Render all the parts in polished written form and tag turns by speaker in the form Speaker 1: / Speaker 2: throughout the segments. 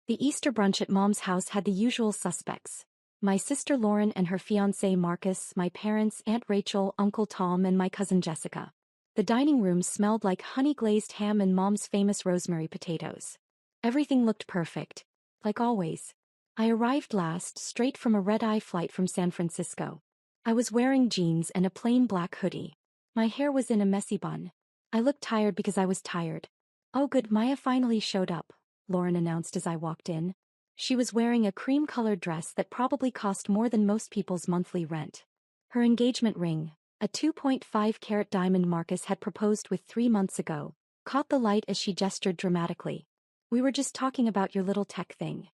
Speaker 1: The Easter brunch at Mom's house had the usual suspects. My sister Lauren and her fiancé Marcus, my parents, Aunt Rachel, Uncle Tom, and my cousin Jessica. The dining room smelled like honey-glazed ham and Mom's famous rosemary potatoes. Everything looked perfect. Like always. I arrived last, straight from a red-eye flight from San Francisco. I was wearing jeans and a plain black hoodie. My hair was in a messy bun. I looked tired because I was tired. "Oh good, Maya finally showed up," Lauren announced as I walked in. She was wearing a cream-colored dress that probably cost more than most people's monthly rent. Her engagement ring, a 2.5-carat diamond Marcus had proposed with 3 months ago, caught the light as she gestured dramatically. "We were just talking about your little tech thing."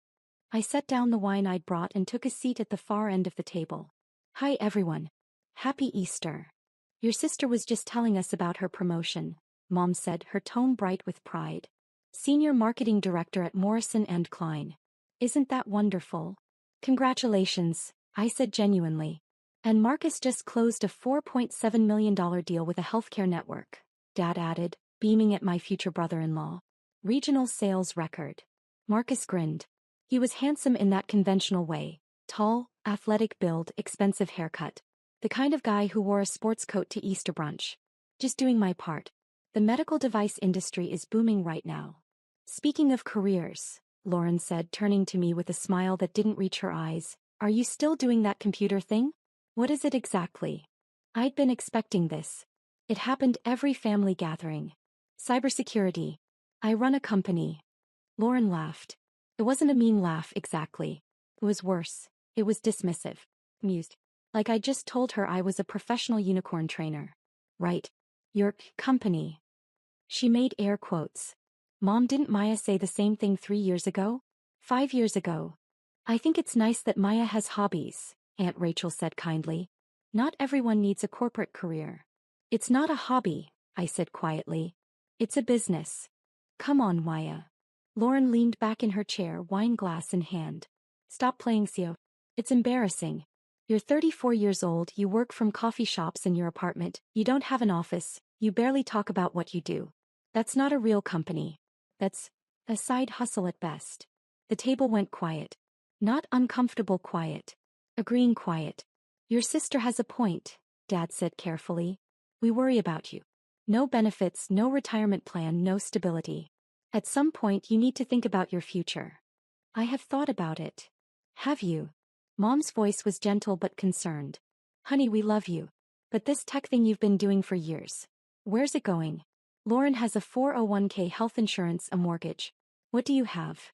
Speaker 1: I set down the wine I'd brought and took a seat at the far end of the table. "Hi everyone. Happy Easter. Your sister was just telling us about her promotion," Mom said, her tone bright with pride. "Senior Marketing Director at Morrison & Klein. Isn't that wonderful?" "Congratulations," I said genuinely. "And Marcus just closed a $4.7 million deal with a healthcare network," Dad added, beaming at my future brother-in-law. "Regional sales record." Marcus grinned. He was handsome in that conventional way. Tall, athletic build, expensive haircut. The kind of guy who wore a sports coat to Easter brunch. "Just doing my part. The medical device industry is booming right now." "Speaking of careers," Lauren said, turning to me with a smile that didn't reach her eyes, "are you still doing that computer thing?" "What is it exactly?" I'd been expecting this. It happened every family gathering. "Cybersecurity. I run a company." Lauren laughed. It wasn't a mean laugh exactly. It was worse. It was dismissive. Amused. Like I just told her I was a professional unicorn trainer. "Right. Your company." She made air quotes. "Mom, didn't Maya say the same thing 3 years ago? 5 years ago?" "I think it's nice that Maya has hobbies," Aunt Rachel said kindly. "Not everyone needs a corporate career." "It's not a hobby," I said quietly. "It's a business." "Come on, Maya." Lauren leaned back in her chair, wine glass in hand. "Stop playing CEO. It's embarrassing. You're 34 years old, you work from coffee shops in your apartment, you don't have an office, you barely talk about what you do. That's not a real company. That's a side hustle at best." The table went quiet. Not uncomfortable quiet. Agreeing quiet. "Your sister has a point," Dad said carefully. "We worry about you. No benefits, no retirement plan, no stability. At some point you need to think about your future." "I have thought about it." "Have you?" Mom's voice was gentle but concerned. "Honey, we love you. But this tech thing you've been doing for years. Where's it going? Lauren has a 401k, health insurance, a mortgage. What do you have?"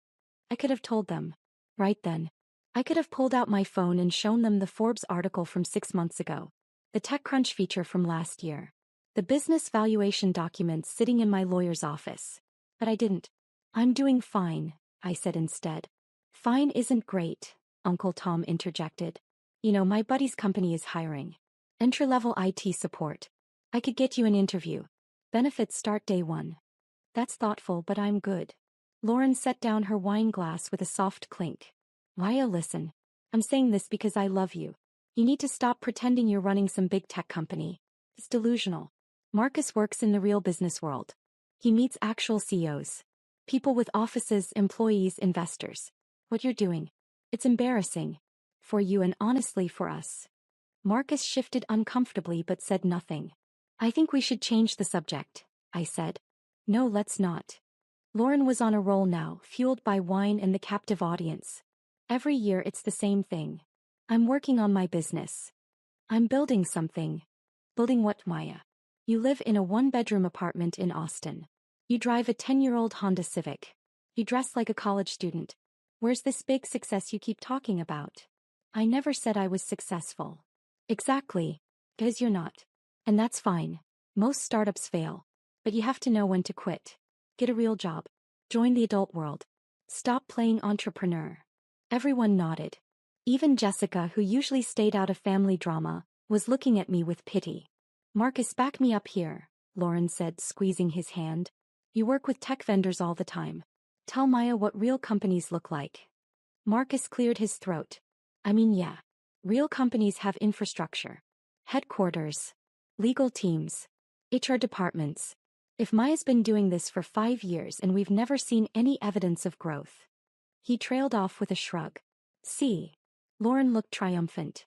Speaker 1: I could have told them. Right then. I could have pulled out my phone and shown them the Forbes article from 6 months ago. The TechCrunch feature from last year. The business valuation documents sitting in my lawyer's office. But I didn't. "I'm doing fine," I said instead. "Fine isn't great," Uncle Tom interjected. "You know, my buddy's company is hiring. Entry-level IT support. I could get you an interview. Benefits start day 1. "That's thoughtful, but I'm good." Lauren set down her wine glass with a soft clink. "Maya, listen. I'm saying this because I love you. You need to stop pretending you're running some big tech company. It's delusional. Marcus works in the real business world. He meets actual CEOs. People with offices, employees, investors. What you're doing. It's embarrassing. For you and honestly for us." Marcus shifted uncomfortably but said nothing. "I think we should change the subject," I said. "No, let's not." Lauren was on a roll now, fueled by wine and the captive audience. "Every year it's the same thing. I'm working on my business. I'm building something." "Building what, Maya?" "You live in a 1-bedroom apartment in Austin. You drive a 10-year-old Honda Civic. You dress like a college student. Where's this big success you keep talking about?" "I never said I was successful." "Exactly. Because you're not. And that's fine. Most startups fail. But you have to know when to quit. Get a real job. Join the adult world. Stop playing entrepreneur." Everyone nodded. Even Jessica, who usually stayed out of family drama, was looking at me with pity. "Marcus, back me up here," Lauren said, squeezing his hand. "You work with tech vendors all the time. Tell Maya what real companies look like." Marcus cleared his throat. "I mean, yeah. Real companies have infrastructure. Headquarters. Legal teams. HR departments. If Maya's been doing this for 5 years and we've never seen any evidence of growth." He trailed off with a shrug. See. Lauren looked triumphant.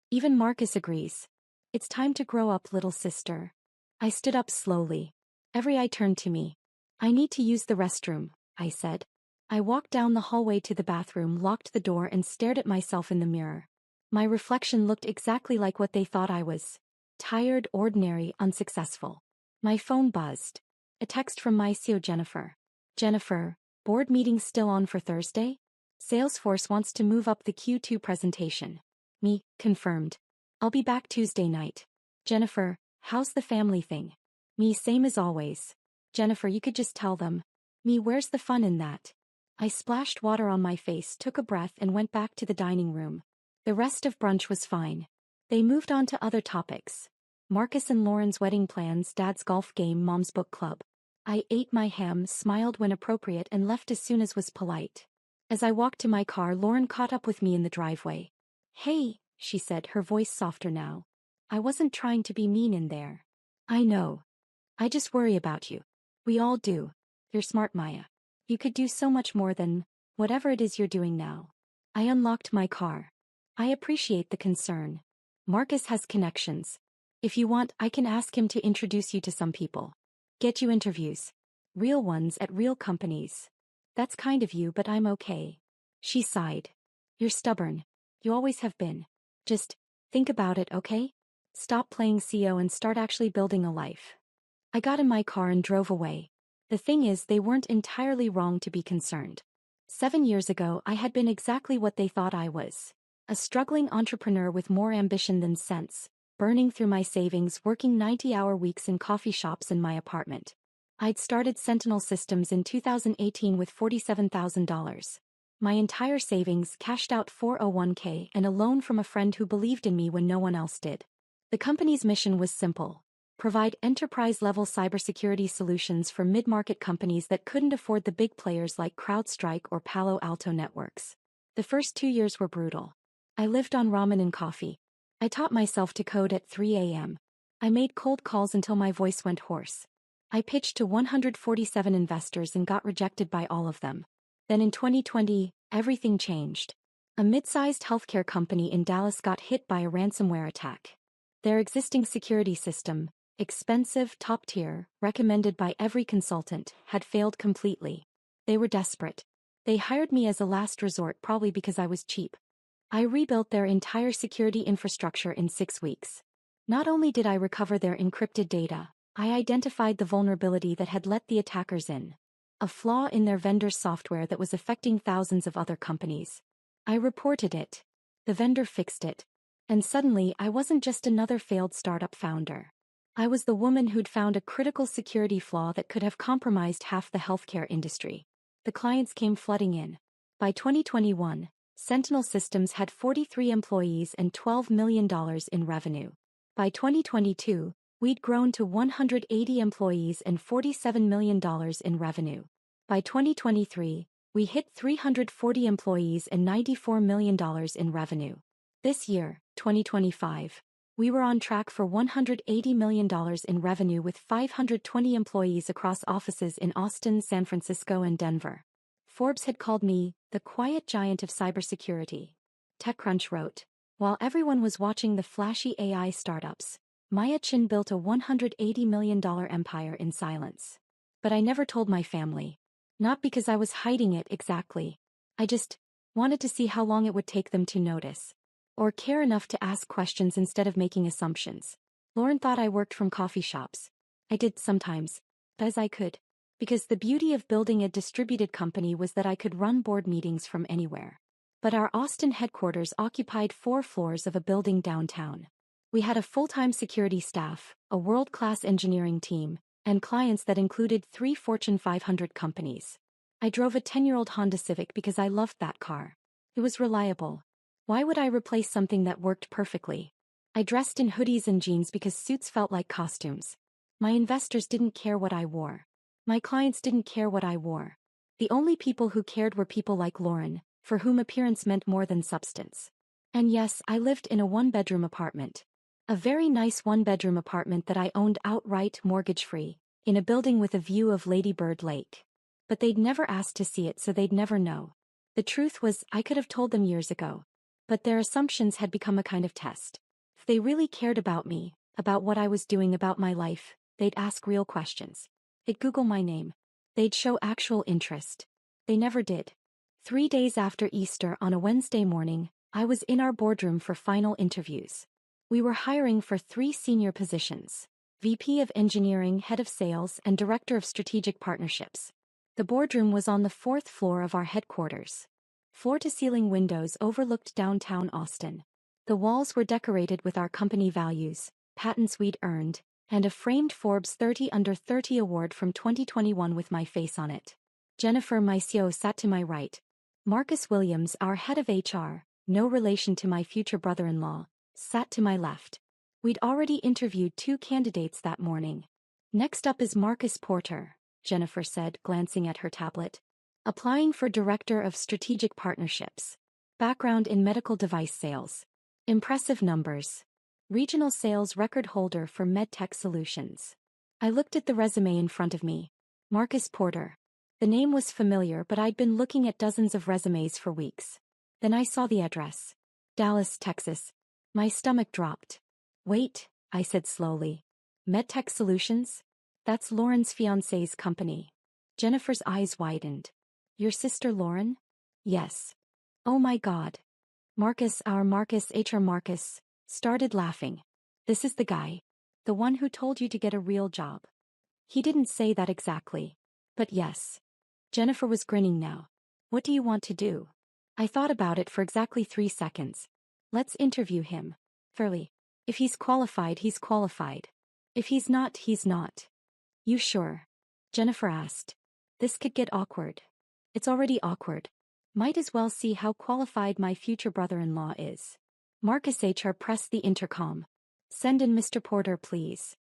Speaker 1: Even Marcus agrees. It's time to grow up, little sister. I stood up slowly. Every eye turned to me. I need to use the restroom, I said. I walked down the hallway to the bathroom, locked the door, and stared at myself in the mirror. My reflection looked exactly like what they thought I was. Tired, ordinary, unsuccessful. My phone buzzed. A text from my CEO, Jennifer. Jennifer, board meeting still on for Thursday? Salesforce wants to move up the Q2 presentation. Me, confirmed. I'll be back Tuesday night. Jennifer, how's the family thing? Me, same as always. Jennifer, you could just tell them. Me, where's the fun in that? I splashed water on my face, took a breath, and went back to the dining room. The rest of brunch was fine. They moved on to other topics. Marcus and Lauren's wedding plans, Dad's golf game, Mom's book club. I ate my ham, smiled when appropriate, and left as soon as was polite. As I walked to my car, Lauren caught up with me in the driveway. Hey, she said, her voice softer now. I wasn't trying to be mean in there. I know. I just worry about you. We all do. You're smart, Maya. You could do so much more than whatever it is you're doing now. I unlocked my car. I appreciate the concern. Marcus has connections. If you want, I can ask him to introduce you to some people. Get you interviews. Real ones at real companies. That's kind of you, but I'm okay. She sighed. You're stubborn. You always have been. Just think about it, okay? Stop playing CEO and start actually building a life. I got in my car and drove away. The thing is, they weren't entirely wrong to be concerned. 7 years ago, I had been exactly what they thought I was. A struggling entrepreneur with more ambition than sense. Burning through my savings, working 90-hour weeks in coffee shops in my apartment. I'd started Sentinel Systems in 2018 with $47,000. My entire savings, cashed out 401k, and a loan from a friend who believed in me when no one else did. The company's mission was simple. Provide enterprise-level cybersecurity solutions for mid-market companies that couldn't afford the big players like CrowdStrike or Palo Alto Networks. The first 2 years were brutal. I lived on ramen and coffee. I taught myself to code at 3 a.m. I made cold calls until my voice went hoarse. I pitched to 147 investors and got rejected by all of them. Then in 2020, everything changed. A mid-sized healthcare company in Dallas got hit by a ransomware attack. Their existing security system, expensive, top-tier, recommended by every consultant, had failed completely. They were desperate. They hired me as a last resort, probably because I was cheap. I rebuilt their entire security infrastructure in 6 weeks. Not only did I recover their encrypted data, I identified the vulnerability that had let the attackers in. A flaw in their vendor's software that was affecting thousands of other companies. I reported it. The vendor fixed it. And suddenly, I wasn't just another failed startup founder. I was the woman who'd found a critical security flaw that could have compromised half the healthcare industry. The clients came flooding in. By 2021, Sentinel Systems had 43 employees and $12 million in revenue. By 2022, we'd grown to 180 employees and $47 million in revenue. By 2023, we hit 340 employees and $94 million in revenue. This year, 2025, we were on track for $180 million in revenue with 520 employees across offices in Austin, San Francisco, and Denver. Forbes had called me the quiet giant of cybersecurity. TechCrunch wrote, while everyone was watching the flashy AI startups, Maya Chin built a $180 million empire in silence. But I never told my family. Not because I was hiding it exactly. I just wanted to see how long it would take them to notice. Or care enough to ask questions instead of making assumptions. Lauren thought I worked from coffee shops. I did sometimes, as I could. Because the beauty of building a distributed company was that I could run board meetings from anywhere. But our Austin headquarters occupied 4 floors of a building downtown. We had a full-time security staff, a world-class engineering team, and clients that included 3 Fortune 500 companies. I drove a 10-year-old Honda Civic because I loved that car. It was reliable. Why would I replace something that worked perfectly? I dressed in hoodies and jeans because suits felt like costumes. My investors didn't care what I wore. My clients didn't care what I wore. The only people who cared were people like Lauren, for whom appearance meant more than substance. And yes, I lived in a 1-bedroom apartment. A very nice 1-bedroom apartment that I owned outright, mortgage-free, in a building with a view of Lady Bird Lake. But they'd never asked to see it, so they'd never know. The truth was, I could have told them years ago. But their assumptions had become a kind of test. If they really cared about me, about what I was doing, about my life, they'd ask real questions. They'd Google my name. They'd show actual interest. They never did. 3 days after Easter, on a Wednesday morning, I was in our boardroom for final interviews. We were hiring for 3 senior positions: VP of Engineering, Head of Sales, and Director of Strategic Partnerships. The boardroom was on the 4th floor of our headquarters. Floor-to-ceiling windows overlooked downtown Austin. The walls were decorated with our company values, patents we'd earned, and a framed Forbes 30 Under 30 award from 2021 with my face on it. Jennifer, my CEO, sat to my right. Marcus Williams, our head of HR, no relation to my future brother-in-law, sat to my left. We'd already interviewed 2 candidates that morning. Next up is Marcus Porter, Jennifer said, glancing at her tablet. Applying for Director of Strategic Partnerships. Background in medical device sales. Impressive numbers. Regional sales record holder for MedTech Solutions. I looked at the resume in front of me. Marcus Porter. The name was familiar, but I'd been looking at dozens of resumes for weeks. Then I saw the address. Dallas, Texas. My stomach dropped. Wait, I said slowly. MedTech Solutions? That's Lauren's fiancé's company. Jennifer's eyes widened. Your sister Lauren? Yes. Oh my God. Marcus, our Marcus, HR Marcus, started laughing. This is the guy. The one who told you to get a real job. He didn't say that exactly. But yes. Jennifer was grinning now. What do you want to do? I thought about it for exactly 3 seconds. Let's interview him. Fairly. If he's qualified, he's qualified. If he's not, he's not. You sure? Jennifer asked. This could get awkward. It's already awkward. Might as well see how qualified my future brother-in-law is. Marcus HR pressed the intercom. Send in Mr. Porter, please.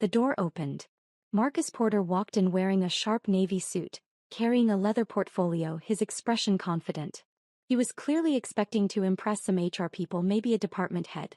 Speaker 1: The door opened. Marcus Porter walked in wearing a sharp navy suit, carrying a leather portfolio, his expression confident. He was clearly expecting to impress some HR people, maybe a department head.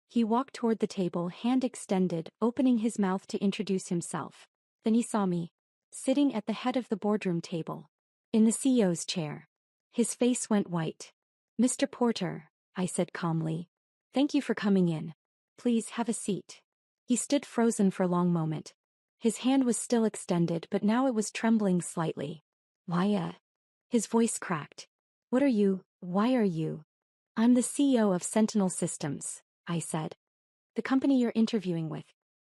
Speaker 1: He walked toward the table, hand extended, opening his mouth to introduce himself. Then he saw me, sitting at the head of the boardroom table, in the CEO's chair. His face went white. Mr. Porter, I said calmly. Thank you for coming in. Please have a seat. He stood frozen for a long moment. His hand was still extended, but now it was trembling slightly. Why, His voice cracked. What are you? Why are you? I'm the CEO of Sentinel Systems, I said. The company you're interviewing with.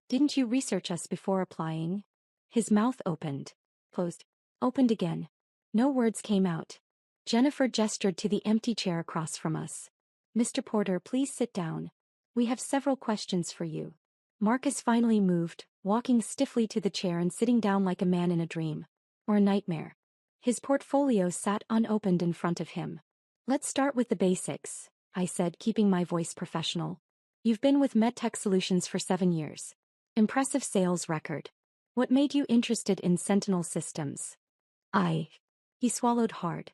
Speaker 1: Didn't you research us before applying? His mouth opened. Closed. Opened again. No words came out. Jennifer gestured to the empty chair across from us. Mr. Porter, please sit down. We have several questions for you. Marcus finally moved, walking stiffly to the chair and sitting down like a man in a dream. Or a nightmare. His portfolio sat unopened in front of him. Let's start with the basics, I said, keeping my voice professional. You've been with MedTech Solutions for 7 years. Impressive sales record. What made you interested in Sentinel Systems? He swallowed hard.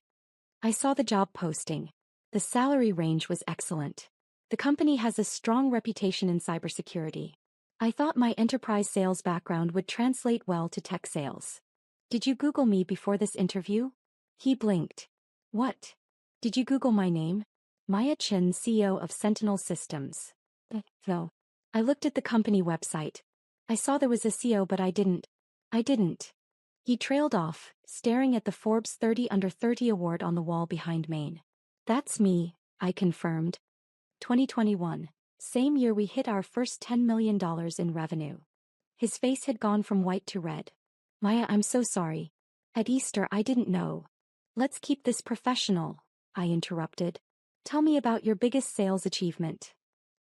Speaker 1: I saw the job posting. The salary range was excellent. The company has a strong reputation in cybersecurity. I thought my enterprise sales background would translate well to tech sales. Did you Google me before this interview? He blinked. What? Did you Google my name? Maya Chin, CEO of Sentinel Systems. No. I looked at the company website. I saw there was a CEO, but I didn't. He trailed off, staring at the Forbes 30 Under 30 award on the wall behind Maine. That's me, I confirmed. 2021. Same year we hit our first $10 million in revenue. His face had gone from white to red. Maya, I'm so sorry. At Easter I didn't know. Let's keep this professional, I interrupted. Tell me about your biggest sales achievement.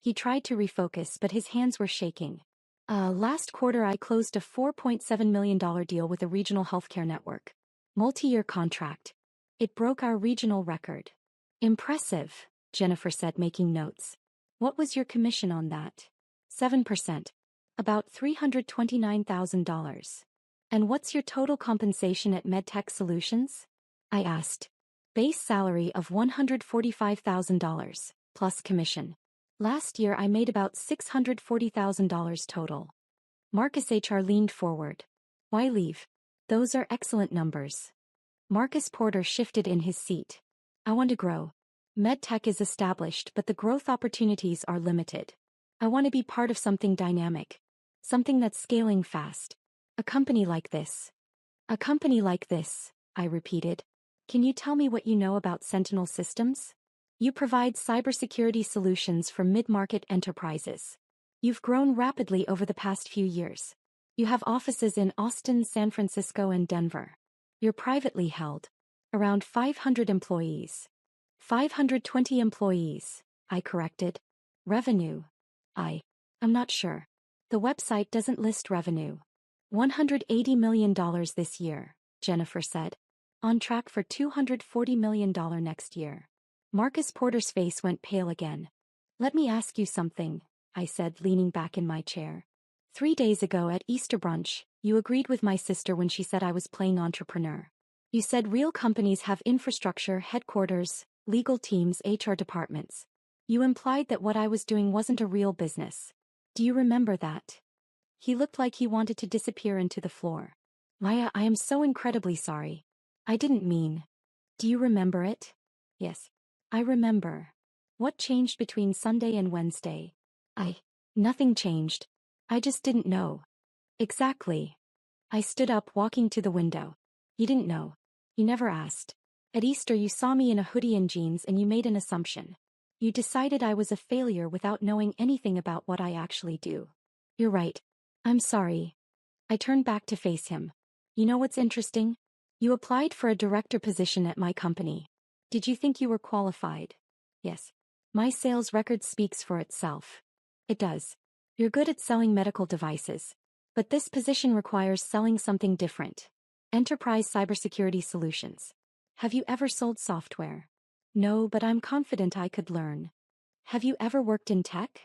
Speaker 1: He tried to refocus, but his hands were shaking. Last quarter I closed a $4.7 million deal with a regional healthcare network. Multi-year contract. It broke our regional record. Impressive, Jennifer said, making notes. What was your commission on that? 7%. About $329,000. And what's your total compensation at MedTech Solutions? I asked. Base salary of $145,000, plus commission. Last year I made about $640,000 total. Marcus HR leaned forward. Why leave? Those are excellent numbers. Marcus Porter shifted in his seat. I want to grow. MedTech is established, but the growth opportunities are limited. I want to be part of something dynamic. Something that's scaling fast. A company like this. A company like this, I repeated. Can you tell me what you know about Sentinel Systems? You provide cybersecurity solutions for mid-market enterprises. You've grown rapidly over the past few years. You have offices in Austin, San Francisco, and Denver. You're privately held. Around 500 employees. 520 employees, I corrected. Revenue. I'm not sure. The website doesn't list revenue. $180 million this year, Jennifer said. On track for $240 million next year. Marcus Porter's face went pale again. Let me ask you something, I said, leaning back in my chair. 3 days ago at Easter brunch, you agreed with my sister when she said I was playing entrepreneur. You said real companies have infrastructure, headquarters, legal teams, HR departments. You implied that what I was doing wasn't a real business. Do you remember that? He looked like he wanted to disappear into the floor. Maya, I am so incredibly sorry. I didn't mean. Do you remember it? Yes. I remember. What changed between Sunday and Wednesday? Nothing changed. I just didn't know. Exactly. I stood up, walking to the window. You didn't know. You never asked. At Easter you saw me in a hoodie and jeans and you made an assumption. You decided I was a failure without knowing anything about what I actually do. You're right. I'm sorry. I turned back to face him. You know what's interesting? You applied for a director position at my company. Did you think you were qualified? Yes. My sales record speaks for itself. It does. You're good at selling medical devices. But this position requires selling something different. Enterprise cybersecurity solutions. Have you ever sold software? No, but I'm confident I could learn. Have you ever worked in tech?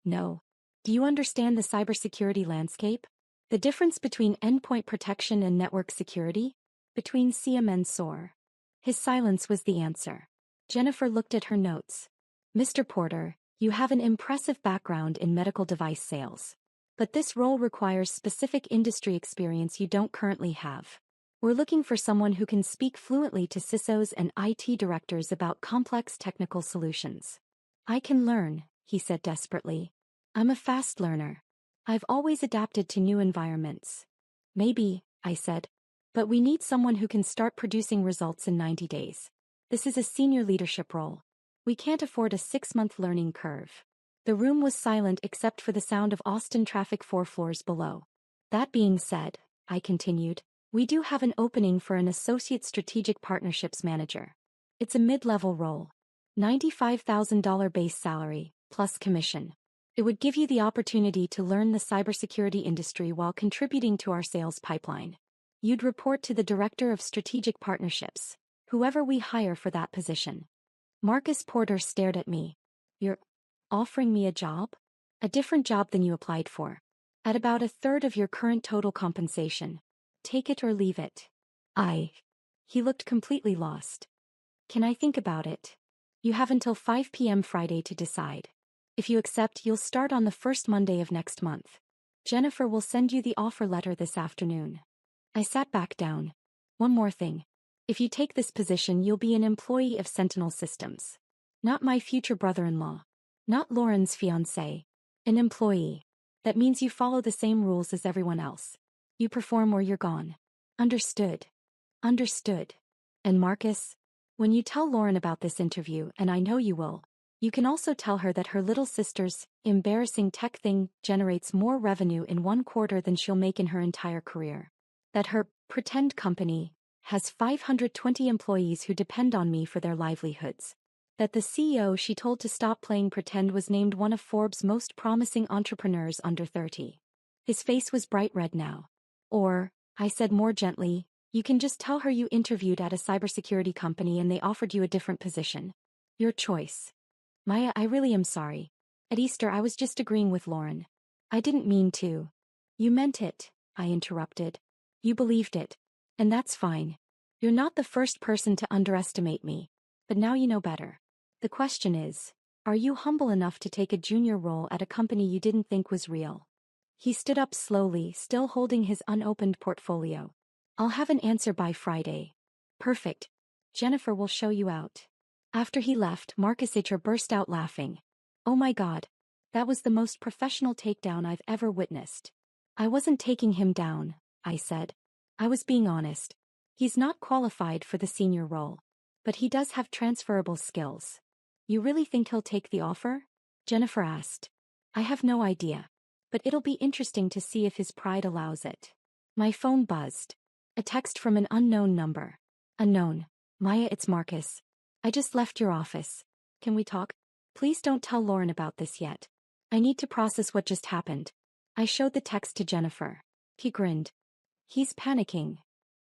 Speaker 1: No. Do you understand the cybersecurity landscape? The difference between endpoint protection and network security? Between CM and SOAR? His silence was the answer. Jennifer looked at her notes. Mr. Porter, you have an impressive background in medical device sales. But this role requires specific industry experience you don't currently have. We're looking for someone who can speak fluently to CISOs and IT directors about complex technical solutions. I can learn, he said desperately. I'm a fast learner. I've always adapted to new environments. Maybe, I said. But we need someone who can start producing results in 90 days. This is a senior leadership role. We can't afford a 6-month learning curve. The room was silent except for the sound of Austin traffic 4 floors below. That being said, I continued, we do have an opening for an associate strategic partnerships manager. It's a mid-level role. $95,000 base salary, plus commission. It would give you the opportunity to learn the cybersecurity industry while contributing to our sales pipeline. You'd report to the director of strategic partnerships, whoever we hire for that position. Marcus Porter stared at me. You're offering me a job? A different job than you applied for. At about a third of your current total compensation. Take it or leave it. He looked completely lost. Can I think about it? You have until 5 p.m. Friday to decide. If you accept, you'll start on the first Monday of next month. Jennifer will send you the offer letter this afternoon. I sat back down. One more thing. If you take this position, you'll be an employee of Sentinel Systems. Not my future brother-in-law. Not Lauren's fiancé. An employee. That means you follow the same rules as everyone else. You perform or you're gone. Understood. Understood. And Marcus, when you tell Lauren about this interview, and I know you will, you can also tell her that her little sister's embarrassing tech thing generates more revenue in 1 quarter than she'll make in her entire career. That her pretend company has 520 employees who depend on me for their livelihoods. That the CEO she told to stop playing pretend was named one of Forbes' most promising entrepreneurs under 30. His face was bright red now. Or, I said more gently, you can just tell her you interviewed at a cybersecurity company and they offered you a different position. Your choice. Maya, I really am sorry. At Easter I was just agreeing with Lauren. I didn't mean to. You meant it, I interrupted. You believed it. And that's fine. You're not the first person to underestimate me. But now you know better. The question is, are you humble enough to take a junior role at a company you didn't think was real? He stood up slowly, still holding his unopened portfolio. I'll have an answer by Friday. Perfect. Jennifer will show you out. After he left, Marcus HR burst out laughing. Oh my God. That was the most professional takedown I've ever witnessed. I wasn't taking him down, I said. I was being honest. He's not qualified for the senior role. But he does have transferable skills. You really think he'll take the offer? Jennifer asked. I have no idea. But it'll be interesting to see if his pride allows it. My phone buzzed. A text from an unknown number. Unknown. Maya, it's Marcus. I just left your office. Can we talk? Please don't tell Lauren about this yet. I need to process what just happened. I showed the text to Jennifer. He grinned. He's panicking.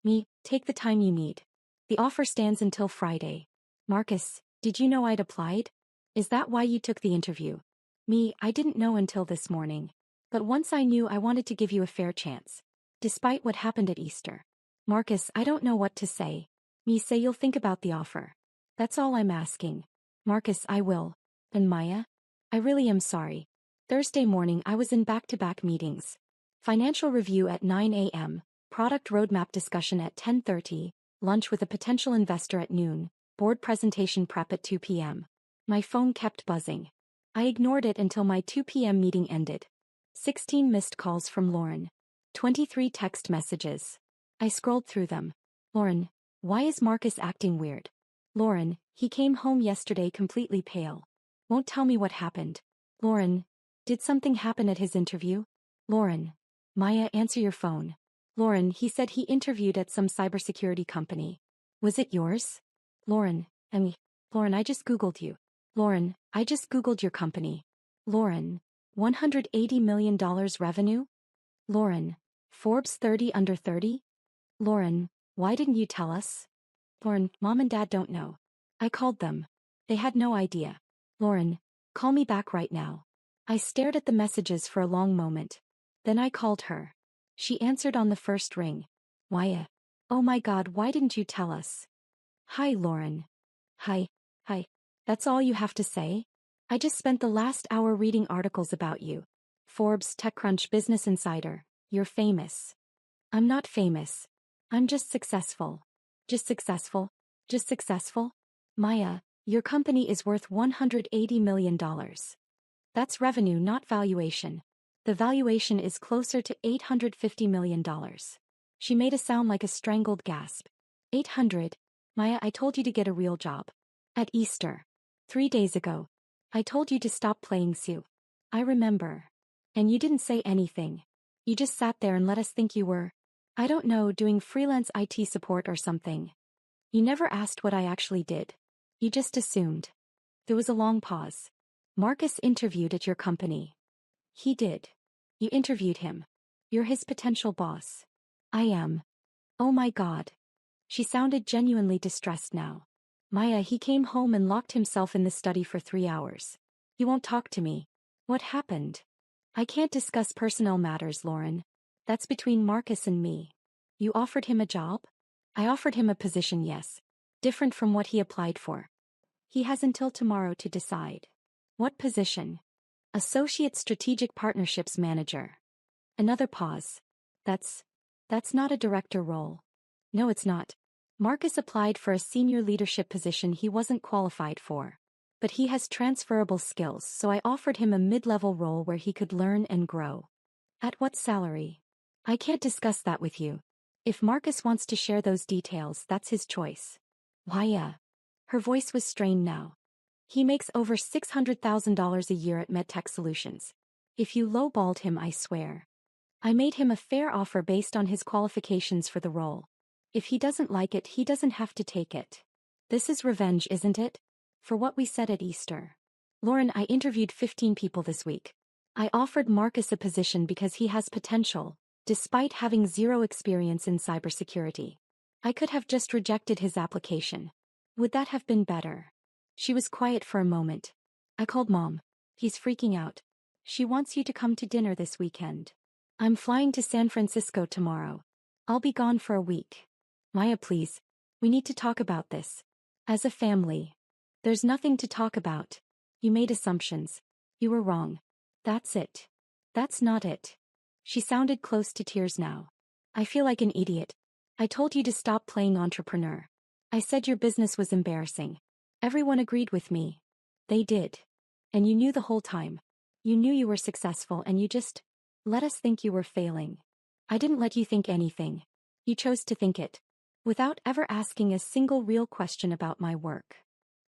Speaker 1: Me, take the time you need. The offer stands until Friday. Marcus, did you know I'd applied? Is that why you took the interview? Me, I didn't know until this morning. But once I knew, I wanted to give you a fair chance. Despite what happened at Easter. Marcus, I don't know what to say. Me, say you'll think about the offer. That's all I'm asking. Marcus, I will. And Maya? I really am sorry. Thursday morning I was in back-to-back meetings. Financial review at 9 a.m., product roadmap discussion at 10:30, lunch with a potential investor at noon, board presentation prep at 2 p.m. My phone kept buzzing. I ignored it until my 2 p.m. meeting ended. 16 missed calls from Lauren. 23 text messages. I scrolled through them. Lauren, why is Marcus acting weird? Lauren, he came home yesterday completely pale. Won't tell me what happened. Lauren, did something happen at his interview? Lauren. Maya, answer your phone. Lauren, he said he interviewed at some cybersecurity company. Was it yours? Lauren, Lauren, I just Googled you. Lauren, I just Googled your company. Lauren, $180 million revenue? Lauren, Forbes 30 under 30? Lauren, why didn't you tell us? Lauren, Mom and Dad don't know. I called them. They had no idea. Lauren, call me back right now. I stared at the messages for a long moment. Then I called her. She answered on the first ring. Maya. Oh my God, why didn't you tell us? Hi, Lauren. Hi. That's all you have to say? I just spent the last hour reading articles about you. Forbes, TechCrunch, Business Insider. You're famous. I'm not famous. I'm just successful. Just successful? Just successful? Maya, your company is worth $180 million. That's revenue, not valuation. The valuation is closer to $850 million. She made a sound like a strangled gasp. 800. Maya, I told you to get a real job. At Easter. 3 days ago. I told you to stop playing Sue. I remember. And you didn't say anything. You just sat there and let us think you were, I don't know, doing freelance IT support or something. You never asked what I actually did. You just assumed. There was a long pause. Marcus interviewed at your company. He did. You interviewed him. You're his potential boss. I am. Oh my God. She sounded genuinely distressed now. Maya, he came home and locked himself in the study for 3 hours. He won't talk to me. What happened? I can't discuss personnel matters, Lauren. That's between Marcus and me. You offered him a job? I offered him a position, yes. Different from what he applied for. He has until tomorrow to decide. What position? Associate Strategic Partnerships Manager. Another pause. That's not a director role. No, it's not. Marcus applied for a senior leadership position he wasn't qualified for. But he has transferable skills, so I offered him a mid-level role where he could learn and grow. At what salary? I can't discuss that with you. If Marcus wants to share those details, that's his choice. Why? Her voice was strained now. He makes over $600,000 a year at MedTech Solutions. If you lowballed him, I swear. I made him a fair offer based on his qualifications for the role. If he doesn't like it, he doesn't have to take it. This is revenge, isn't it? For what we said at Easter. Lauren, I interviewed 15 people this week. I offered Marcus a position because he has potential, despite having zero experience in cybersecurity. I could have just rejected his application. Would that have been better? She was quiet for a moment. I called Mom. He's freaking out. She wants you to come to dinner this weekend. I'm flying to San Francisco tomorrow. I'll be gone for a week. Maya, please. We need to talk about this. As a family. There's nothing to talk about. You made assumptions. You were wrong. That's it. That's not it. She sounded close to tears now. I feel like an idiot. I told you to stop playing entrepreneur. I said your business was embarrassing. Everyone agreed with me. They did. And you knew the whole time. You knew you were successful and you just let us think you were failing. I didn't let you think anything. You chose to think it. Without ever asking a single real question about my work.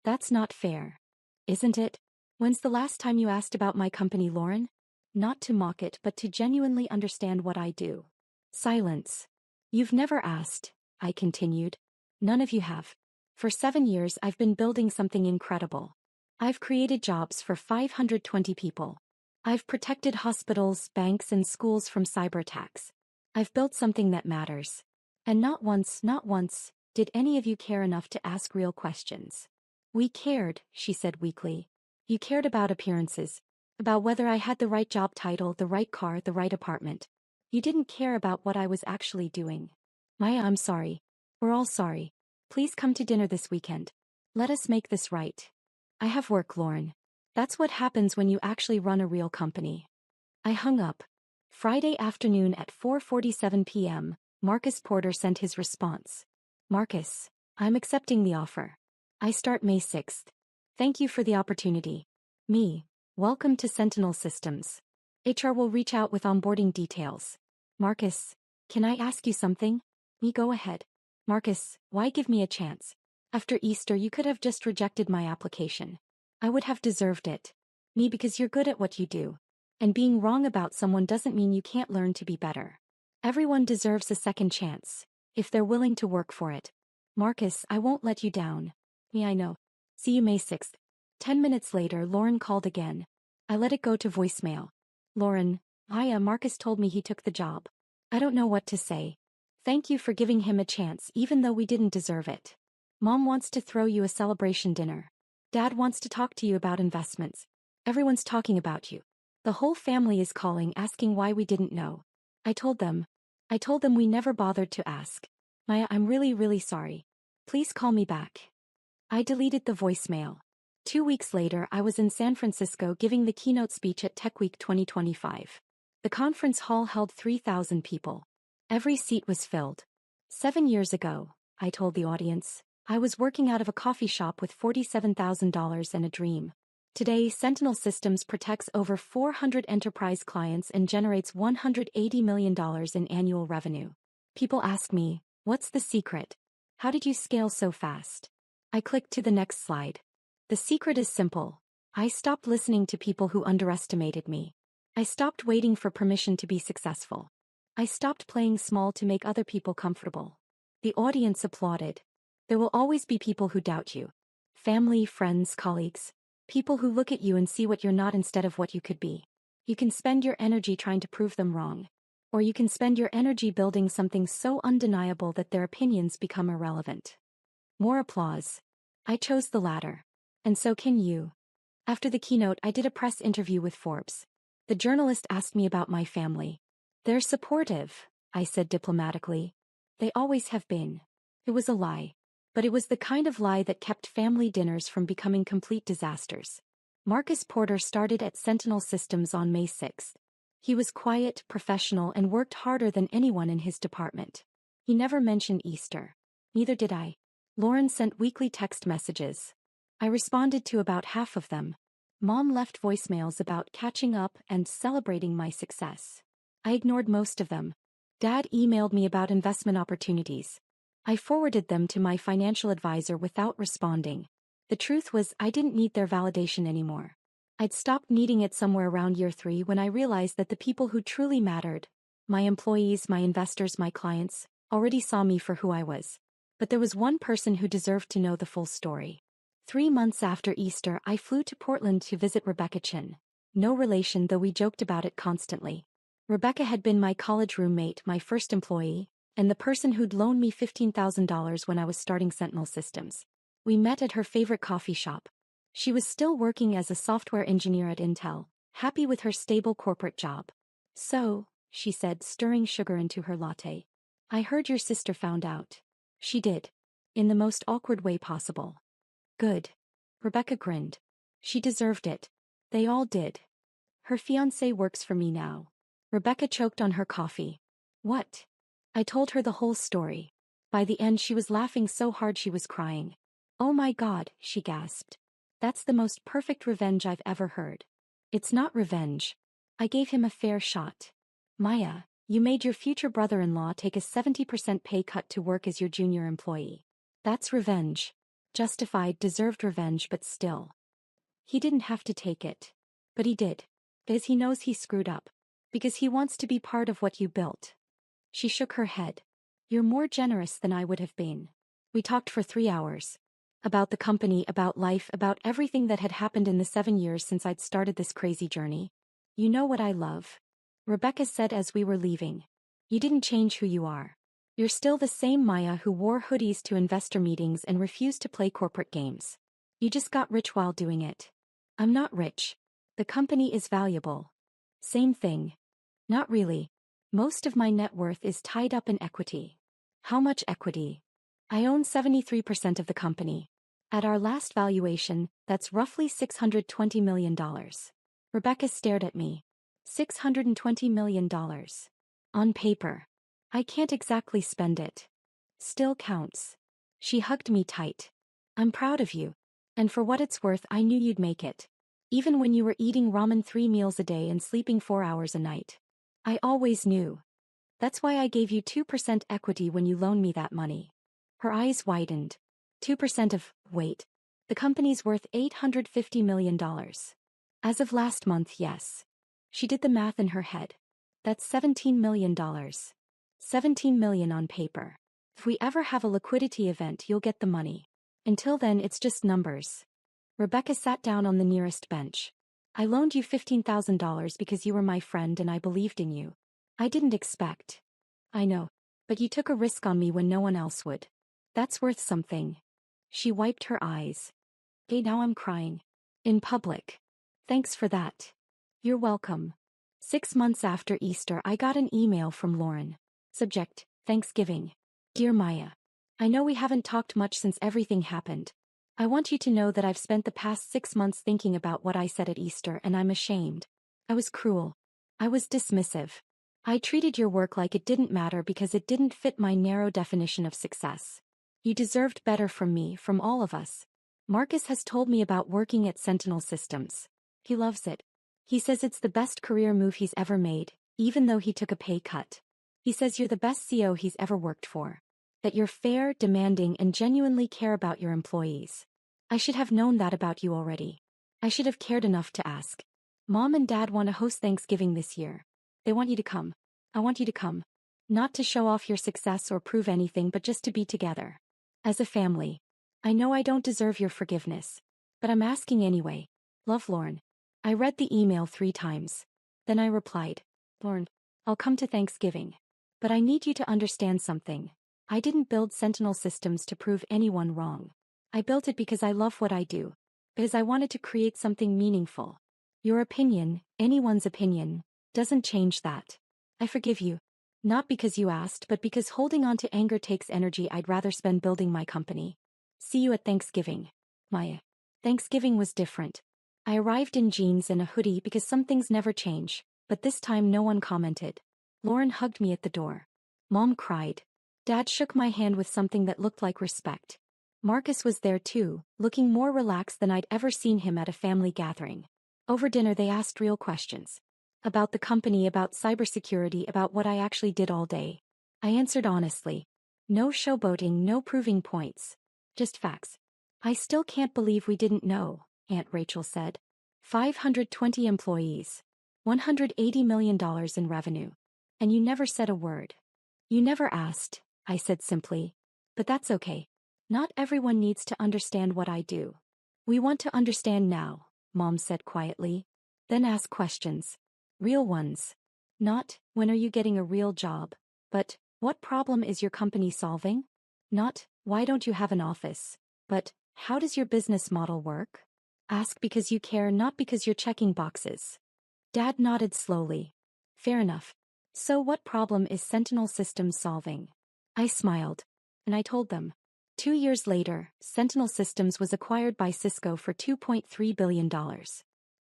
Speaker 1: That's not fair. Isn't it? When's the last time you asked about my company, Lauren? Not to mock it, but to genuinely understand what I do. Silence. You've never asked, I continued. None of you have. For 7 years I've been building something incredible. I've created jobs for 520 people. I've protected hospitals, banks, and schools from cyber attacks. I've built something that matters. And not once, did any of you care enough to ask real questions. We cared, she said weakly. You cared about appearances. About whether I had the right job title, the right car, the right apartment. You didn't care about what I was actually doing. Maya, I'm sorry. We're all sorry. Please come to dinner this weekend. Let us make this right. I have work, Lauren. That's what happens when you actually run a real company. I hung up. Friday afternoon at 4:47 p.m., Marcus Porter sent his response. Marcus, I'm accepting the offer. I start May 6th. Thank you for the opportunity. Me, welcome to Sentinel Systems. HR will reach out with onboarding details. Marcus, can I ask you something? Me, go ahead. Marcus, why give me a chance? After Easter you could have just rejected my application. I would have deserved it. Me, because you're good at what you do. And being wrong about someone doesn't mean you can't learn to be better. Everyone deserves a second chance, if they're willing to work for it. Marcus, I won't let you down. Me, I know. See you May 6th. 10 minutes later, Lauren called again. I let it go to voicemail. Lauren, Marcus told me he took the job. I don't know what to say. Thank you for giving him a chance even though we didn't deserve it. Mom wants to throw you a celebration dinner. Dad wants to talk to you about investments. Everyone's talking about you. The whole family is calling asking why we didn't know. I told them we never bothered to ask. Maya, I'm really sorry. Please call me back. I deleted the voicemail. 2 weeks later I was in San Francisco giving the keynote speech at Tech Week 2025. The conference hall held 3,000 people. Every seat was filled. 7 years ago, I told the audience, I was working out of a coffee shop with $47,000 and a dream. Today, Sentinel Systems protects over 400 enterprise clients and generates $180 million in annual revenue. People ask me, what's the secret? How did you scale so fast? I clicked to the next slide. The secret is simple. I stopped listening to people who underestimated me. I stopped waiting for permission to be successful. I stopped playing small to make other people comfortable. The audience applauded. There will always be people who doubt you. Family, friends, colleagues. People who look at you and see what you're not instead of what you could be. You can spend your energy trying to prove them wrong. Or you can spend your energy building something so undeniable that their opinions become irrelevant. More applause. I chose the latter. And so can you. After the keynote, I did a press interview with Forbes. The journalist asked me about my family. They're supportive, I said diplomatically. They always have been. It was a lie. But it was the kind of lie that kept family dinners from becoming complete disasters. Marcus Porter started at Sentinel Systems on May 6th. He was quiet, professional, and worked harder than anyone in his department. He never mentioned Easter. Neither did I. Lauren sent weekly text messages. I responded to about half of them. Mom left voicemails about catching up and celebrating my success. I ignored most of them. Dad emailed me about investment opportunities. I forwarded them to my financial advisor without responding. The truth was, I didn't need their validation anymore. I'd stopped needing it somewhere around year 3 when I realized that the people who truly mattered, my employees, my investors, my clients, already saw me for who I was. But there was one person who deserved to know the full story. 3 months after Easter, I flew to Portland to visit Rebecca Chin. No relation, though we joked about it constantly. Rebecca had been my college roommate, my first employee, and the person who'd loaned me $15,000 when I was starting Sentinel Systems. We met at her favorite coffee shop. She was still working as a software engineer at Intel, happy with her stable corporate job. So, she said, stirring sugar into her latte. I heard your sister found out. She did. In the most awkward way possible. Good. Rebecca grinned. She deserved it. They all did. Her fiancé works for me now. Rebecca choked on her coffee. What? I told her the whole story. By the end she was laughing so hard she was crying. "Oh my God," she gasped. "That's the most perfect revenge I've ever heard." "It's not revenge. I gave him a fair shot. Maya, you made your future brother-in-law take a 70% pay cut to work as your junior employee. That's revenge. Justified, deserved revenge, but still. He didn't have to take it. But he did. Because he knows he screwed up. Because he wants to be part of what you built." She shook her head. "You're more generous than I would have been." We talked for 3 hours. About the company, about life, about everything that had happened in the 7 years since I'd started this crazy journey. "You know what I love?" Rebecca said as we were leaving. "You didn't change who you are. You're still the same Maya who wore hoodies to investor meetings and refused to play corporate games. You just got rich while doing it." "I'm not rich. The company is valuable." "Same thing." "Not really. Most of my net worth is tied up in equity." "How much equity?" "I own 73% of the company. At our last valuation, that's roughly $620 million. Rebecca stared at me. $620 million. On paper. I can't exactly spend it. Still counts. She hugged me tight. "I'm proud of you. And for what it's worth, I knew you'd make it. Even when you were eating ramen 3 meals a day and sleeping 4 hours a night. I always knew. That's why I gave you 2% equity when you loaned me that money." Her eyes widened. 2% of, wait. The company's worth $850 million. As of last month, yes. She did the math in her head. That's $17 million. 17 million on paper. If we ever have a liquidity event, you'll get the money. Until then, it's just numbers. Rebecca sat down on the nearest bench. "I loaned you $15,000 because you were my friend and I believed in you. I didn't expect." "I know. But you took a risk on me when no one else would. That's worth something." She wiped her eyes. "Okay, now I'm crying. In public. Thanks for that." "You're welcome." 6 months after Easter, I got an email from Lauren. Subject: Thanksgiving. "Dear Maya, I know we haven't talked much since everything happened. I want you to know that I've spent the past 6 months thinking about what I said at Easter and I'm ashamed. I was cruel. I was dismissive. I treated your work like it didn't matter because it didn't fit my narrow definition of success. You deserved better from me, from all of us. Marcus has told me about working at Sentinel Systems. He loves it. He says it's the best career move he's ever made, even though he took a pay cut. He says you're the best CEO he's ever worked for. That you're fair, demanding, and genuinely care about your employees. I should have known that about you already. I should have cared enough to ask. Mom and Dad want to host Thanksgiving this year. They want you to come. I want you to come. Not to show off your success or prove anything, but just to be together. As a family. I know I don't deserve your forgiveness. But I'm asking anyway. Love, Lauren." I read the email 3 times. Then I replied, "Lauren, I'll come to Thanksgiving. But I need you to understand something. I didn't build Sentinel Systems to prove anyone wrong. I built it because I love what I do. Because I wanted to create something meaningful. Your opinion, anyone's opinion, doesn't change that. I forgive you. Not because you asked, but because holding on to anger takes energy I'd rather spend building my company. See you at Thanksgiving. Maya." Thanksgiving was different. I arrived in jeans and a hoodie because some things never change, but this time no one commented. Lauren hugged me at the door. Mom cried. Dad shook my hand with something that looked like respect. Marcus was there too, looking more relaxed than I'd ever seen him at a family gathering. Over dinner they asked real questions. About the company, about cybersecurity, about what I actually did all day. I answered honestly. No showboating, no proving points. Just facts. "I still can't believe we didn't know," Aunt Rachel said. 520 employees. $180 million in revenue. And you never said a word. "You never asked," I said simply. "But that's okay. Not everyone needs to understand what I do." "We want to understand now," Mom said quietly. "Then ask questions. Real ones. Not, when are you getting a real job? But, what problem is your company solving? Not, why don't you have an office? But, how does your business model work? Ask because you care, not because you're checking boxes." Dad nodded slowly. "Fair enough. So what problem is Sentinel Systems solving?" I smiled. And I told them. 2 years later, Sentinel Systems was acquired by Cisco for $2.3 billion.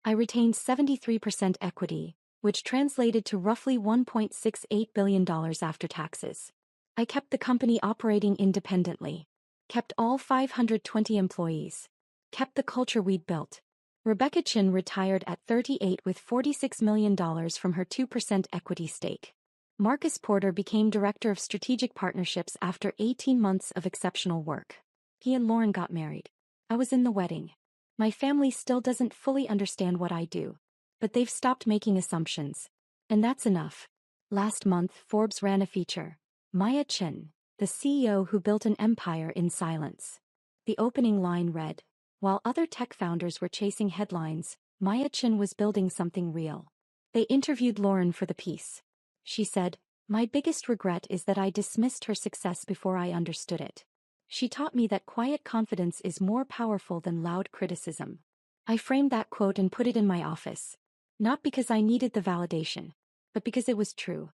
Speaker 1: I retained 73% equity, which translated to roughly $1.68 billion after taxes. I kept the company operating independently. Kept all 520 employees. Kept the culture we'd built. Rebecca Chin retired at 38 with $46 million from her 2% equity stake. Marcus Porter became Director of Strategic Partnerships after 18 months of exceptional work. He and Lauren got married. I was in the wedding. My family still doesn't fully understand what I do. But they've stopped making assumptions. And that's enough. Last month, Forbes ran a feature. Maya Chin, the CEO who built an empire in silence. The opening line read, "While other tech founders were chasing headlines, Maya Chin was building something real." They interviewed Lauren for the piece. She said, "My biggest regret is that I dismissed her success before I understood it. She taught me that quiet confidence is more powerful than loud criticism." I framed that quote and put it in my office. Not because I needed the validation, but because it was true.